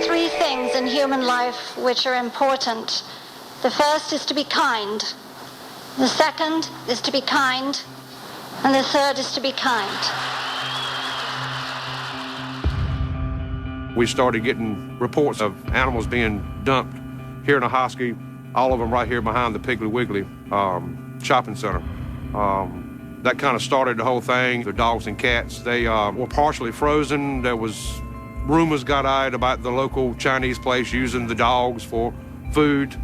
three things in human life which are important. The first is to be kind. The second is to be kind. And the third is to be kind. We started getting reports of animals being dumped here in Ahoskie, all of them right here behind the Piggly Wiggly shopping center. That kind of started the whole thing. The dogs and cats, they were partially frozen. There was rumors got out about the local Chinese place using the dogs for food.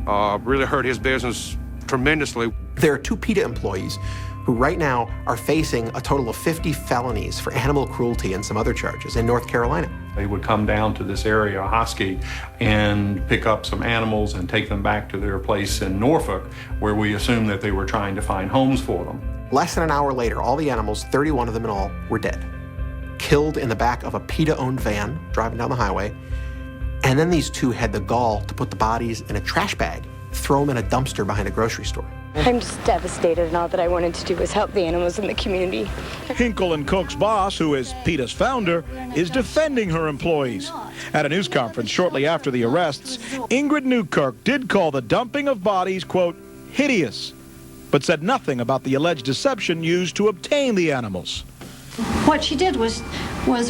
Really hurt his business tremendously. There are 2 PETA employees who right now are facing a total of 50 felonies for animal cruelty and some other charges in North Carolina. They would come down to this area, Ahoskie, and pick up some animals and take them back to their place in Norfolk, where we assumed that they were trying to find homes for them. Less than an hour later, all the animals, 31 of them in all, were dead. Killed in the back of a PETA-owned van driving down the highway. And then these 2 had the gall to put the bodies in a trash bag, throw them in a dumpster behind a grocery store. I'm just devastated, and all that I wanted to do was help the animals in the community. Hinkle & Cook's boss, who is PETA's founder, is defending her employees. At a news conference shortly after the arrests, Ingrid Newkirk did call the dumping of bodies, quote, hideous, but said nothing about the alleged deception used to obtain the animals. What she did was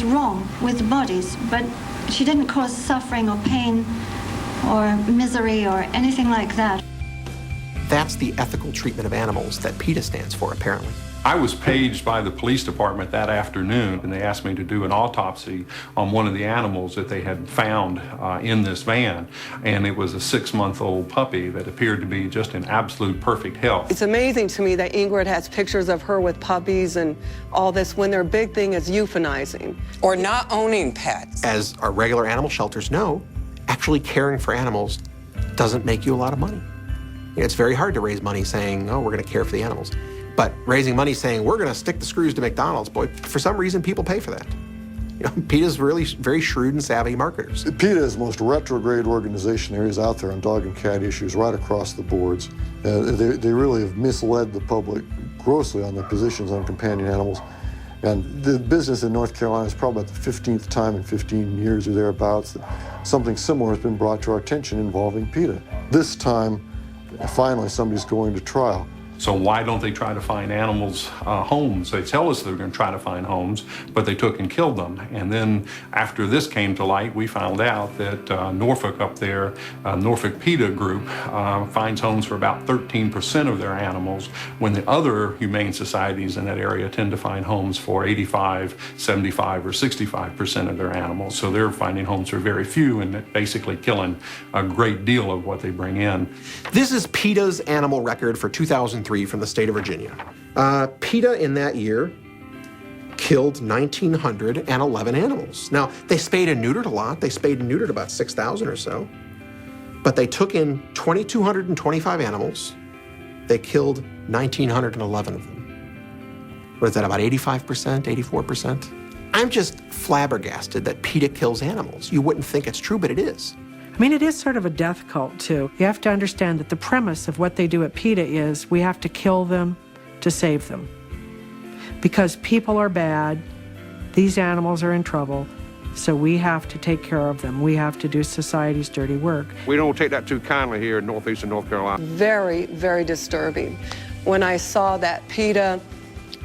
wrong with the bodies, but she didn't cause suffering or pain or misery or anything like that. That's the ethical treatment of animals that PETA stands for, apparently. I was paged by the police department that afternoon, and they asked me to do an autopsy on one of the animals that they had found in this van. And it was a 6-month-old puppy that appeared to be just in absolute perfect health. It's amazing to me that Ingrid has pictures of her with puppies and all this when their big thing is euthanizing. Or not owning pets. As our regular animal shelters know, actually caring for animals doesn't make you a lot of money. It's very hard to raise money saying, oh, we're going to care for the animals. But raising money saying, we're going to stick the screws to McDonald's, boy, for some reason, people pay for that. You know, PETA's really very shrewd and savvy marketers. PETA is the most retrograde organization there is out there on dog and cat issues right across the boards. They really have misled the public grossly on their positions on companion animals. And the business in North Carolina is probably about the 15th time in 15 years or thereabouts that something similar has been brought to our attention involving PETA. This time, finally, somebody's going to trial. So why don't they try to find animals homes? They tell us they're going to try to find homes, but they took and killed them. And then after this came to light, we found out that Norfolk up there, Norfolk PETA group, finds homes for about 13% of their animals, when the other humane societies in that area tend to find homes for 85, 75, or 65% of their animals. So they're finding homes for very few and basically killing a great deal of what they bring in. This is PETA's animal record for 2003 from the state of Virginia. PETA in that year killed 1,911 animals. Now, they spayed and neutered a lot. They spayed and neutered about 6,000 or so. But they took in 2,225 animals. They killed 1,911 of them. What is that, about 85%, 84%? I'm just flabbergasted that PETA kills animals. You wouldn't think it's true, but it is. I mean, it is sort of a death cult, too. You have to understand that the premise of what they do at PETA is we have to kill them to save them. Because people are bad, these animals are in trouble, so we have to take care of them. We have to do society's dirty work. We don't take that too kindly here in northeastern North Carolina. Very, very disturbing. When I saw that PETA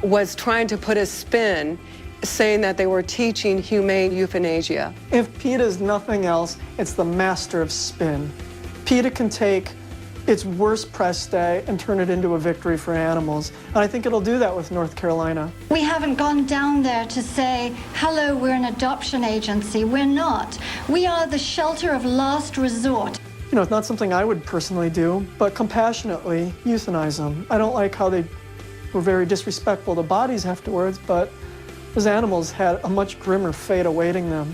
was trying to put a spin saying that they were teaching humane euthanasia. If PETA is nothing else, it's the master of spin. PETA can take its worst press day and turn it into a victory for animals. And I think it'll do that with North Carolina. We haven't gone down there to say, hello, we're an adoption agency. We're not. We are the shelter of last resort. You know, it's not something I would personally do, but compassionately euthanize them. I don't like how they were very disrespectful to bodies afterwards, but those animals had a much grimmer fate awaiting them.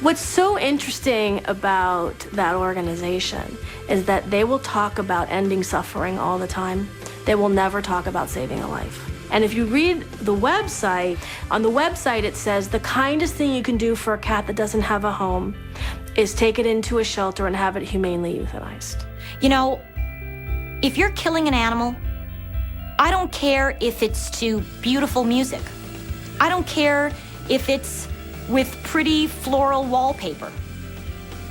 What's so interesting about that organization is that they will talk about ending suffering all the time. They will never talk about saving a life. And if you read the website, on the website it says the kindest thing you can do for a cat that doesn't have a home is take it into a shelter and have it humanely euthanized. You know, if you're killing an animal, I don't care if it's to beautiful music. I don't care if it's with pretty floral wallpaper.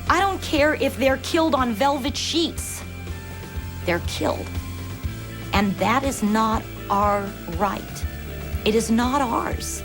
I don't care if they're killed on velvet sheets. They're killed. And that is not our right. It is not ours.